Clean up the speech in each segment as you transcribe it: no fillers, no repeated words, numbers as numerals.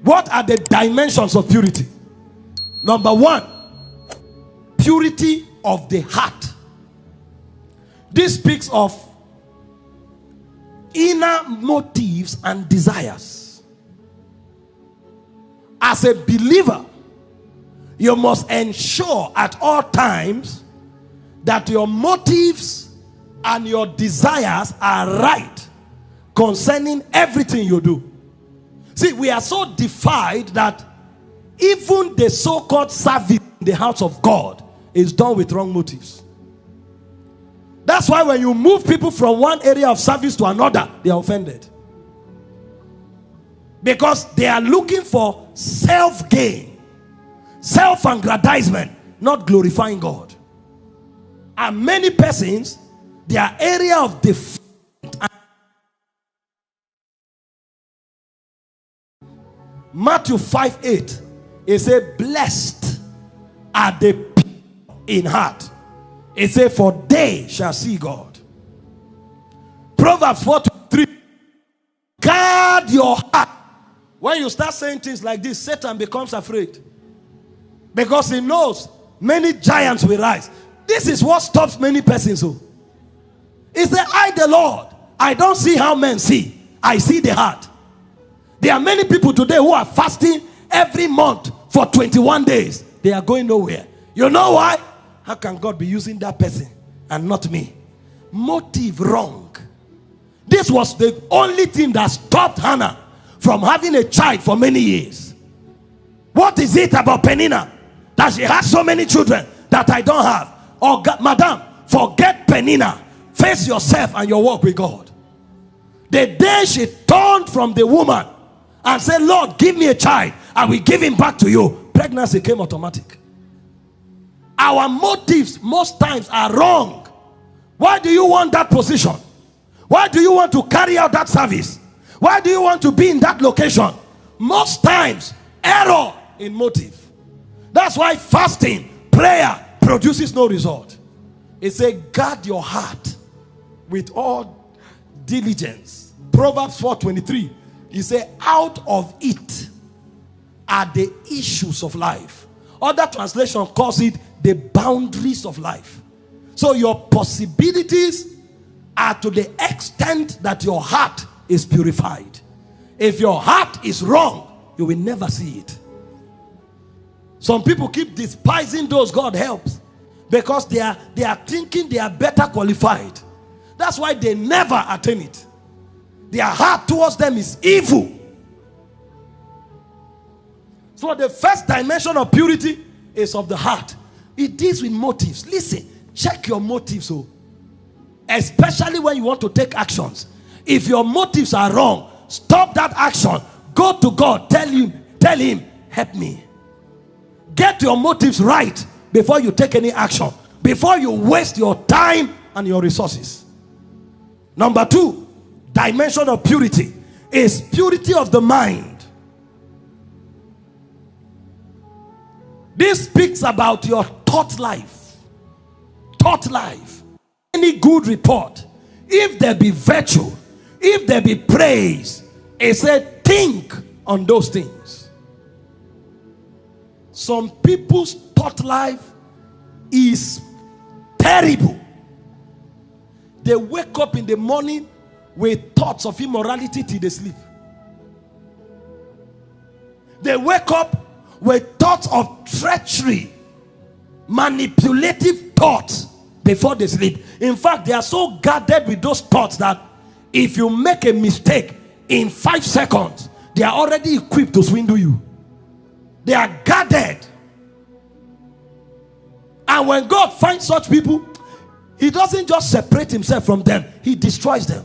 What are the dimensions of purity? Number one, purity of the heart. This speaks of inner motives and desires. As a believer, you must ensure at all times that your motives and your desires are right concerning everything you do. See, we are so defied that even the so-called service in the house of God is done with wrong motives. That's why when you move people from one area of service to another, they are offended. Because they are looking for self-gain, self-aggrandizement, not glorifying God. And many persons, their area of defeat. Matthew 5:8, it says, blessed are the pure in heart. It says, for they shall see God. Proverbs 4:3, guard your heart. When you start saying things like this, Satan becomes afraid. Because he knows many giants will rise. This is what stops many persons. He said, I the Lord, I don't see how men see. I see the heart. There are many people today who are fasting every month for 21 days. They are going nowhere. You know why? How can God be using that person and not me? Motive wrong. This was the only thing that stopped Hannah from having a child for many years. What is it about Penina that she has so many children that I don't have? Oh God, madam, forget Penina. Face yourself and your walk with God. The day she turned from the woman and said, Lord, give me a child, I will give him back to you, pregnancy came automatic. Our motives most times are wrong. Why do you want that position? Why do you want to carry out that service? Why do you want to be in that location? Most times, error in motive. That's why fasting, prayer produces no result. It says, guard your heart with all diligence. Proverbs 4:23. He said, out of it are the issues of life. Other translation calls it the boundaries of life. So your possibilities are to the extent that your heart is purified. If your heart is wrong, you will never see it. Some people keep despising those God helps because they are thinking they are better qualified. That's why they never attain it. Their heart towards them is evil. So the first dimension of purity is of the heart. It deals with motives. Listen, check your motives, especially when you want to take actions. If your motives are wrong, stop that action. Go to God. Tell him, help me. Get your motives right before you take any action. Before you waste your time and your resources. Number two dimension of purity is purity of the mind. This speaks about your thought life. Thought life. Any good report, if there be virtue, if there be praise, it said think on those things. Some people's thought life is terrible. They wake up in the morning with thoughts of immorality till they sleep. They wake up with thoughts of treachery, manipulative thoughts before they sleep. In fact, they are so guarded with those thoughts that if you make a mistake in 5 seconds, they are already equipped to swindle you. They are guarded. And when God finds such people, he doesn't just separate himself from them, he destroys them.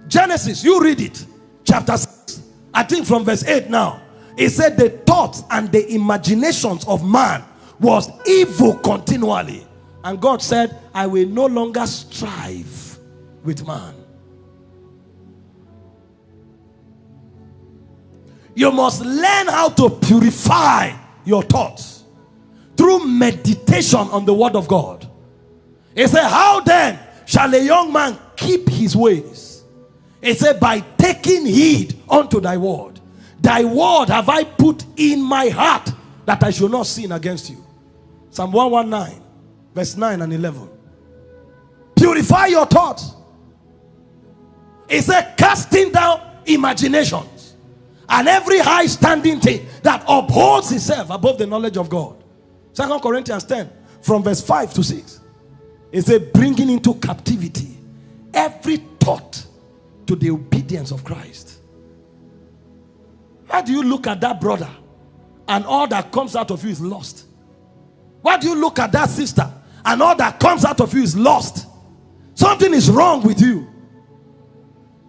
Genesis, you read it, chapter 6, I think from verse 8 now. It said the thoughts and the imaginations of man was evil continually. And God said, I will no longer strive with man. You must learn how to purify your thoughts through meditation on the word of God. He said, how then shall a young man keep his ways? It said, by taking heed unto thy word. Thy word have I put in my heart, that I should not sin against you. Psalm 119, verse 9 and 11. Purify your thoughts. It said, casting down imaginations and every high standing thing that upholds itself above the knowledge of God. 2 Corinthians 10, from verse 5 to 6. It said, bringing into captivity every thought to the obedience of Christ. Why do you look at that brother and all that comes out of you is lost? Why do you look at that sister and all that comes out of you is lost? Something is wrong with you.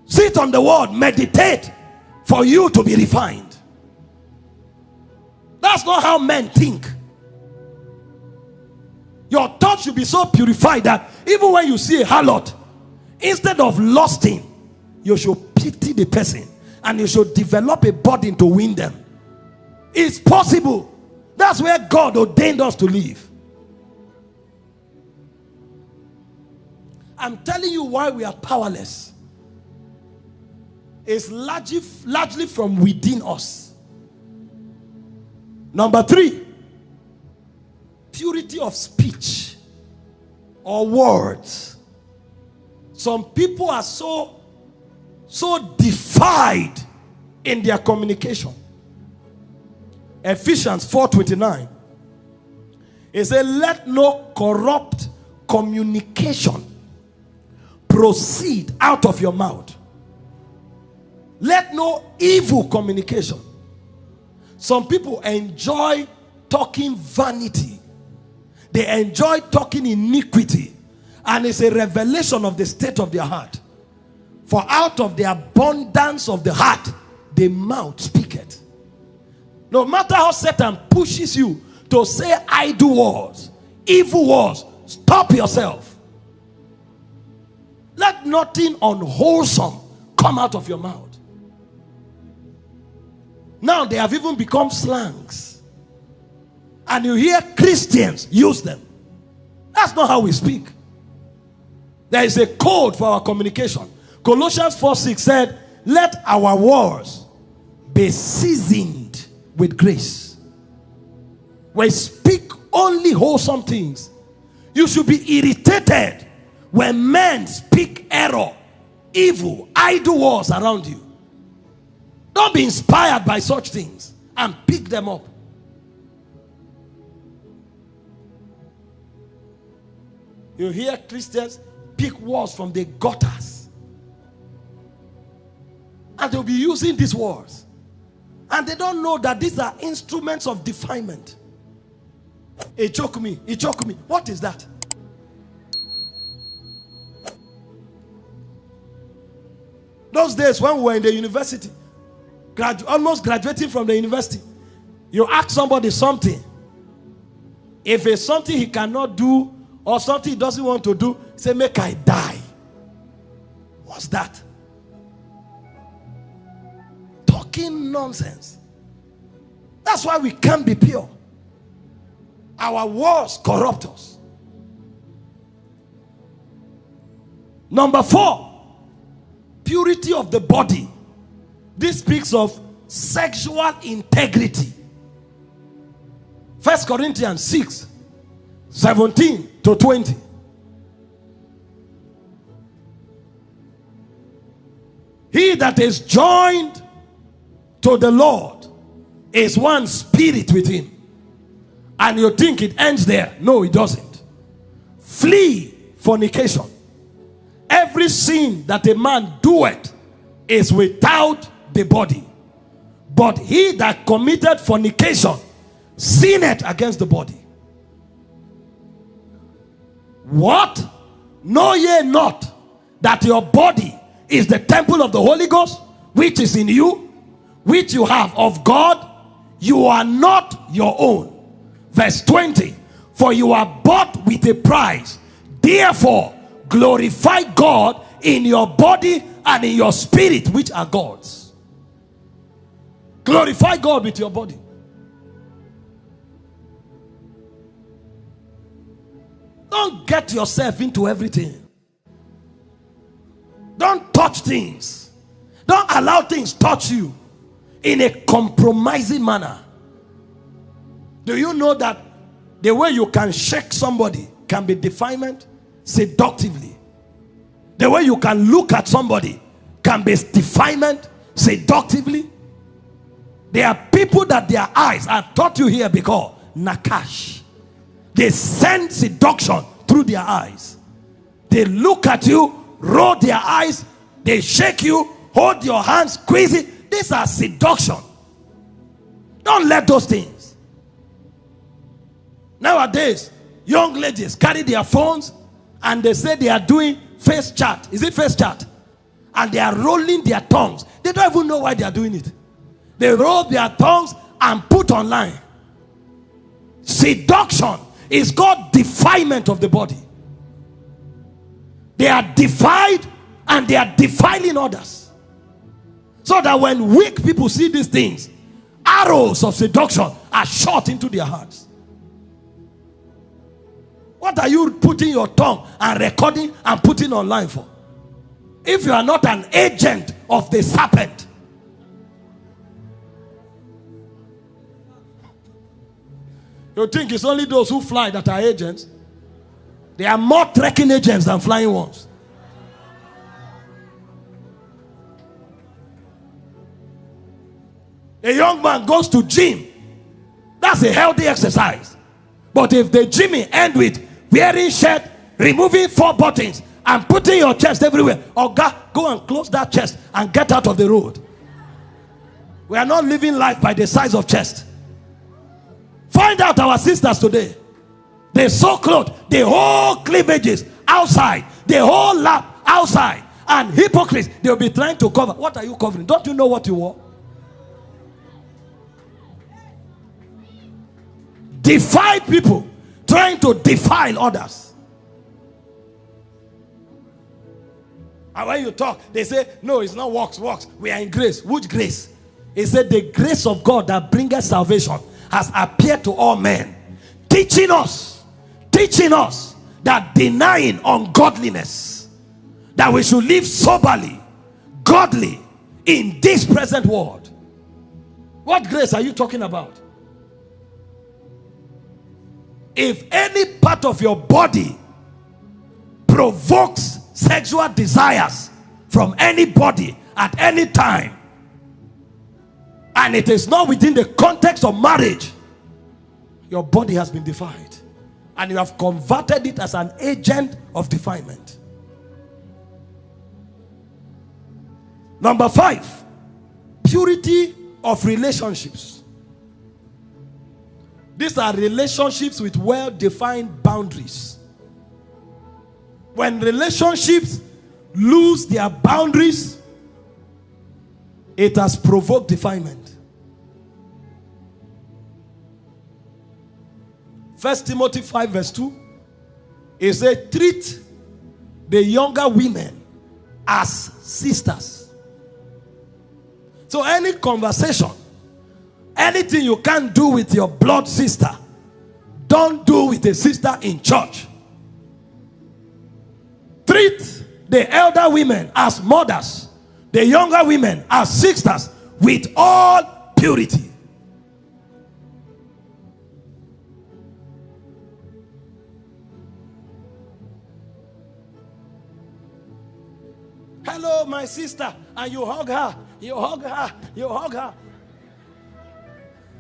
Sit on the word, meditate for you to be refined. That's not how men think. Your thoughts should be so purified that even when you see a harlot, instead of lusting, you should pity the person and you should develop a burden to win them. It's possible. That's where God ordained us to live. I'm telling you why we are powerless. It's largely from within us. Number 3, purity of speech or words. Some people are so defied in their communication. Ephesians 4:29. It says, let no corrupt communication proceed out of your mouth. Let no evil communication. Some people enjoy talking vanity. They enjoy talking iniquity. And it's a revelation of the state of their heart. For out of the abundance of the heart, the mouth speaketh. No matter how Satan pushes you to say idle words, evil words, stop yourself. Let nothing unwholesome come out of your mouth. Now they have even become slangs. And you hear Christians use them. That's not how we speak. There is a code for our communication. Colossians 4:6 said, let our words be seasoned with grace. We speak only wholesome things. You should be irritated when men speak error, evil, idle words around you. Don't be inspired by such things and pick them up. You hear Christians pick words from the gutters, and they'll be using these words, and they don't know that these are instruments of defilement. He choke me. What is that? Those days when we were in the university, almost graduating from the university, you ask somebody something. If it's something he cannot do or something he doesn't want to do, say, make I die. What's that? Talking nonsense. That's why we can't be pure. Our words corrupt us. Number 4, purity of the body. This speaks of sexual integrity. 1 Corinthians 6:17-20. He that is joined to the Lord is one spirit with him. And you think it ends there. No, it doesn't. Flee fornication. Every sin that a man doeth is without the body. But he that committed fornication sinned against the body. What? Know ye not that your body is the temple of the Holy Ghost, which is in you, which you have of God? You are not your own. Verse 20. For you are bought with a price. Therefore, glorify God in your body and in your spirit, which are God's. Glorify God with your body. Don't get yourself into everything. Don't touch things. allow things touch you in a compromising manner. Do you know that the way you can shake somebody can be defilement seductively? The way you can look at somebody can be defilement seductively. There are people that their eyes, I've taught you here before, nakash. They send seduction through their eyes. They look at you, roll their eyes, they shake you, hold your hand, squeeze it. These are seduction. Don't let those things. Nowadays, young ladies carry their phones and they say they are doing face chat. Is it face chat? And they are rolling their tongues. They don't even know why they are doing it. They roll their tongues and put online. Seduction is called defilement of the body. They are defied and they are defiling others. So that when weak people see these things, arrows of seduction are shot into their hearts. What are you putting your tongue and recording and putting online for? If you are not an agent of the serpent. You think it's only those who fly that are agents? There are more trekking agents than flying ones. A young man goes to gym. That's a healthy exercise. But if the gymming end with wearing shirt, removing 4 buttons, and putting your chest everywhere, or go and close that chest and get out of the road. We are not living life by the size of chest. Find out our sisters today. They sew clothes, the whole cleavages outside, the whole lap outside, and hypocrites, they'll be trying to cover. What are you covering? Don't you know what you wore? Defiled people trying to defile others. And when you talk, they say, no, it's not works. We are in grace. Which grace? He said, the grace of God that bringeth salvation has appeared to all men, teaching us that denying ungodliness, that we should live soberly, godly in this present world. What grace are you talking about? If any part of your body provokes sexual desires from anybody at any time, and it is not within the context of marriage, your body has been defiled, and you have converted it as an agent of defilement. Number 5, purity of relationships. These are relationships with well-defined boundaries. When relationships lose their boundaries, it has provoked defilement. 1 Timothy 5 verse 2, it says, treat the younger women as sisters. So any conversation, anything you can't do with your blood sister, don't do with a sister in church. Treat the elder women as mothers, the younger women as sisters, with all purity. Hello, my sister, and you hug her, you hug her, you hug her.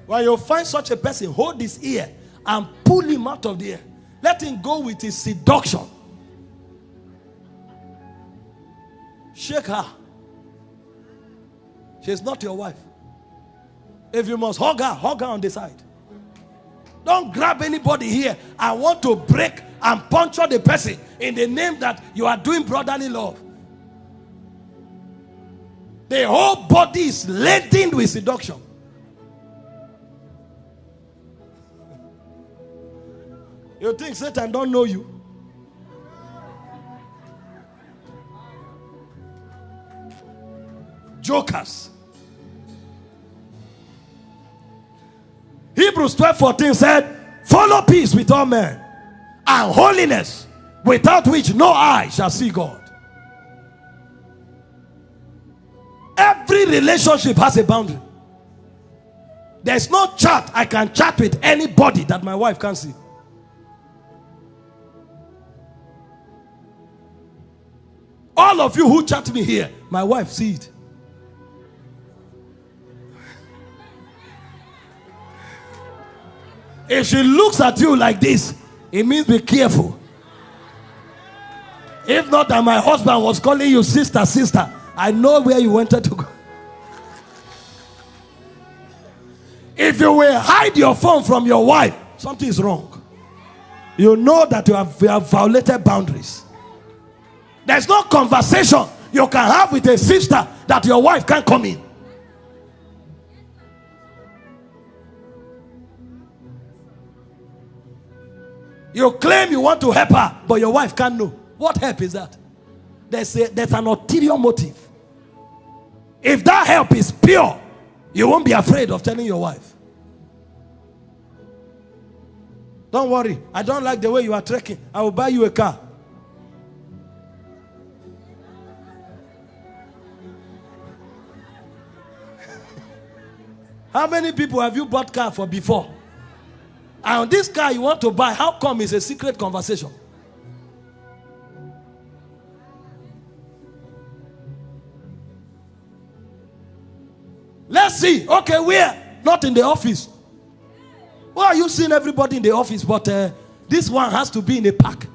When you find such a person, hold his ear and pull him out of the ear. Let him go with his seduction. Shake her. She's not your wife. If you must hug her on the side. Don't grab anybody here and want to break and puncture the person in the name that you are doing brotherly love. The whole body is laden with seduction. You think Satan don't know you? Jokers. Hebrews 12:14 said, follow peace with all men and holiness, without which no eye shall see God. Every Every relationship has a boundary. There's no chat I can chat with anybody that my wife can't see. All of you who chat me here, my wife sees it. If she looks at you like this, it means be careful. If not that my husband was calling you sister, sister, I know where you wanted to go. If you will hide your phone from your wife, something is wrong. You know that you have violated boundaries. There's no conversation you can have with a sister that your wife can't come in. You claim you want to help her, but your wife can't know. What help is that? There's an ulterior motive. If that help is pure, you won't be afraid of telling your wife. Don't worry, I don't like the way you are trekking. I will buy you a car. How many people have you bought car for before? And this car you want to buy, how come it's a secret conversation? Let's see. Okay, where? Not in the office. Why are you seeing everybody in the office, but this one has to be in a park?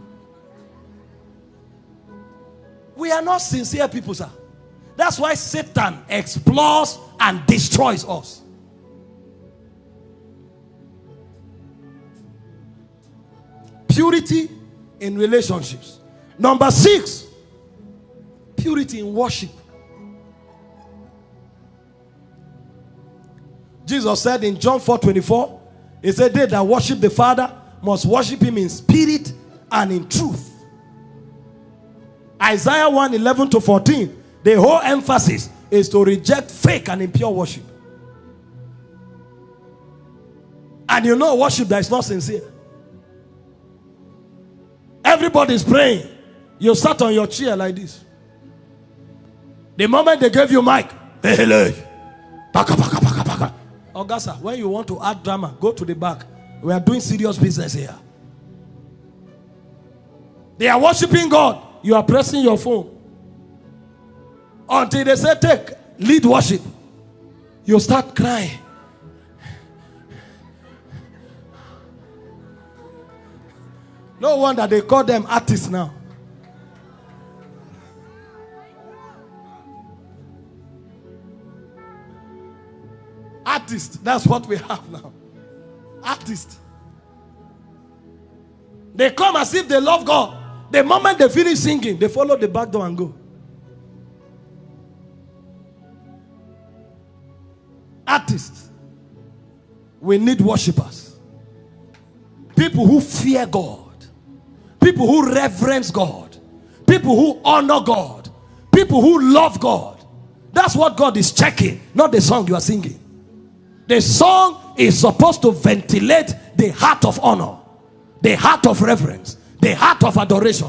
We are not sincere people, sir. That's why Satan explores and destroys us. Purity in relationships. Number 6, purity in worship. Jesus said in John 4:24, he said, they that worship the Father must worship him in spirit and in truth. Isaiah 1:11-14, the whole emphasis is to reject fake and impure worship. And you know worship that is not sincere. Everybody is praying. You sat on your chair like this. The moment they gave you mic, Augusta, when you want to add drama, go to the back. We are doing serious business here. They are worshiping God. You are pressing your phone. Until they say, take, lead worship. You start crying. No wonder they call them artists now. Artists, that's what we have now. Artists. They come as if they love God. The moment they finish singing, they follow the back door and go. Artists. We need worshippers. People who fear God. People who reverence God. People who honor God. People who love God. That's what God is checking, not the song you are singing. The song is supposed to ventilate the heart of honor, the heart of reverence, the heart of adoration.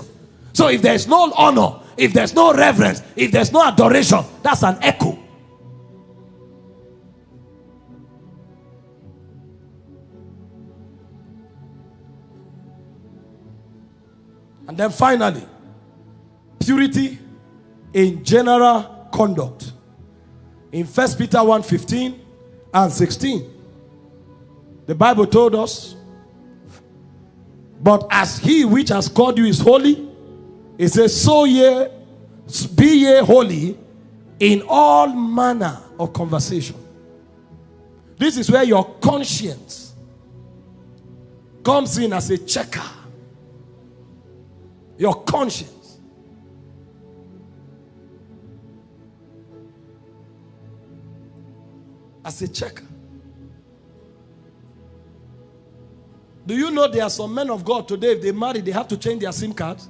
So if there's no honor, if there's no reverence, if there's no adoration, that's an echo. And then finally, purity in general conduct. In 1 Peter 1:15 and 16, the Bible told us, but as he which has called you is holy, it says, so be ye holy in all manner of conversation. This is where your conscience comes in as a checker. Your conscience. As a checker. Do you know there are some men of God today, if they marry, they have to change their SIM cards?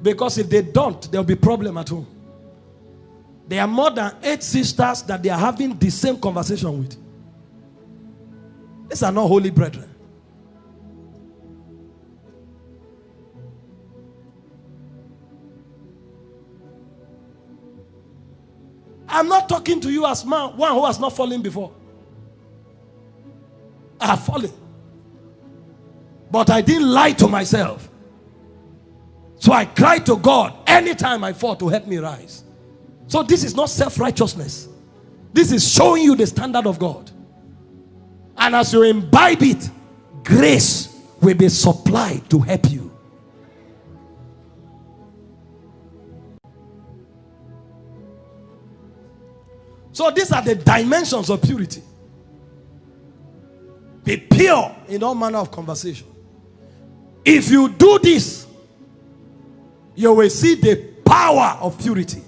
Because if they don't, there will be problem at home. There are more than 8 sisters that they are having the same conversation with. These are not holy brethren. I'm not talking to you as one who has not fallen before. I have fallen. But I didn't lie to myself. So I cry to God anytime I fall to help me rise. So this is not self-righteousness. This is showing you the standard of God. And as you imbibe it, grace will be supplied to help you. So these are the dimensions of purity. Be pure in all manner of conversation. If you do this, you will see the power of purity.